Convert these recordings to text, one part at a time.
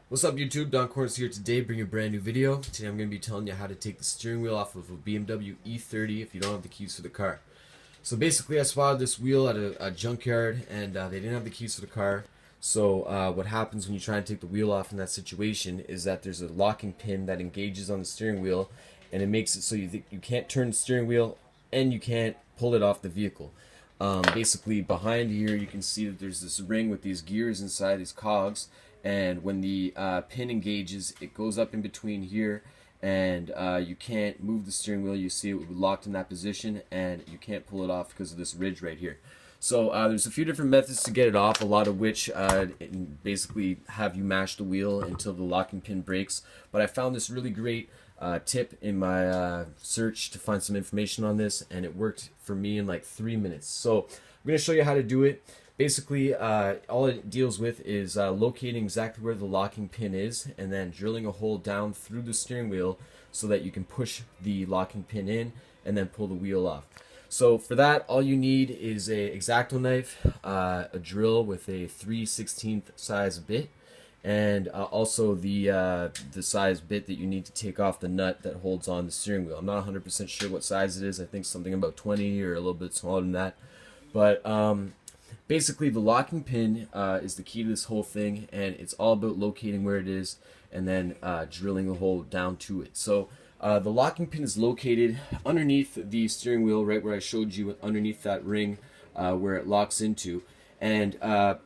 What's up YouTube, Don Corns here today, bringing a brand new video. Today I'm going to be telling you how to take the steering wheel off of a BMW E30 if you don't have the keys for the car. So basically I spotted this wheel at a junkyard and they didn't have the keys for the car. So what happens when you try and take the wheel off in that situation is that there's a locking pin that engages on the steering wheel and it makes it so you can't turn the steering wheel and you can't pull it off the vehicle. Basically behind here you can see that there's this ring with these gears inside, these cogs, and when the pin engages it goes up in between here and you can't move the steering wheel. You see it locked in that position and you can't pull it off because of this ridge right here. So there's a few different methods to get it off, a lot of which basically have you mash the wheel until the locking pin breaks. But I found this really great tip in my search to find some information on this, and it worked for me in like 3 minutes. So I'm going to show you how to do it. Basically, all it deals with is locating exactly where the locking pin is and then drilling a hole down through the steering wheel so that you can push the locking pin in and then pull the wheel off. So for that, all you need is a X-Acto knife, a drill with a 3/16 size bit, and also the size bit that you need to take off the nut that holds on the steering wheel. I'm not 100% sure what size it is. I think something about 20 or a little bit smaller than that. But basically, the locking pin is the key to this whole thing, and it's all about locating where it is and then drilling the hole down to it. So the locking pin is located underneath the steering wheel, right where I showed you, underneath that ring where it locks into. And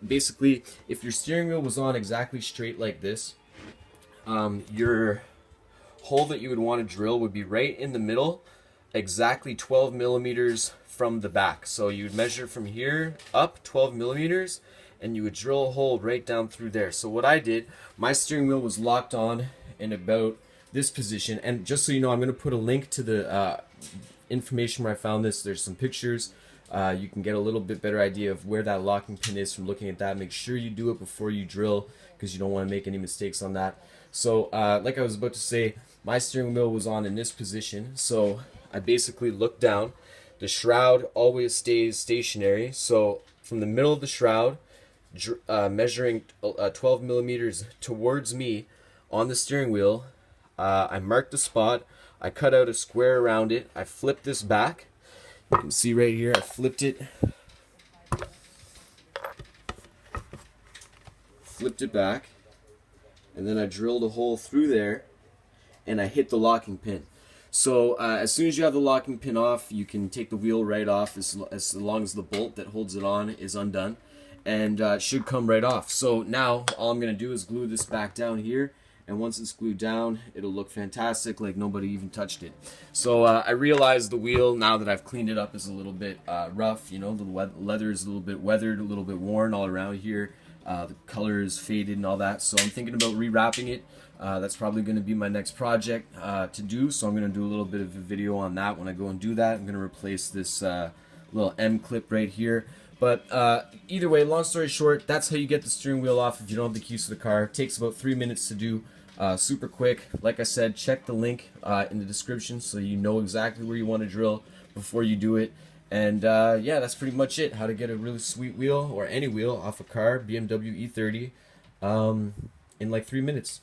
basically, if your steering wheel was on exactly straight like this, your hole that you would want to drill would be right in the middle, exactly 12 millimeters from the back. So you would measure from here up 12 millimeters and you would drill a hole right down through there. So what I did, my steering wheel was locked on in about this position, and just so you know, I'm going to put a link to the information where I found this. There's some pictures. You can get a little bit better idea of where that locking pin is from looking at that. Make sure you do it before you drill because you don't want to make any mistakes on that. So like I was about to say, my steering wheel was on in this position, so I basically looked down. The shroud always stays stationary, so from the middle of the shroud, measuring 12 millimeters towards me on the steering wheel, I marked the spot. I cut out a square around it. I flipped this back. You can see right here, I flipped it back, and then I drilled a hole through there and I hit the locking pin. So as soon as you have the locking pin off, you can take the wheel right off as long as the bolt that holds it on is undone, and it should come right off. So now all I'm going to do is glue this back down here, and once it's glued down, it'll look fantastic, like nobody even touched it. So I realized the wheel, now that I've cleaned it up, is a little bit rough. You know, the leather is a little bit weathered, a little bit worn all around here. The color is faded and all that. So I'm thinking about rewrapping it. That's probably going to be my next project to do. So I'm going to do a little bit of a video on that when I go and do that. I'm going to replace this little M clip right here. But either way, long story short, that's how you get the steering wheel off if you don't have the keys to the car. It takes about 3 minutes to do. Super quick. Like I said, check the link in the description so you know exactly where you want to drill before you do it. And yeah, that's pretty much it. How to get a really sweet wheel, or any wheel, off a car, BMW E30, in like 3 minutes.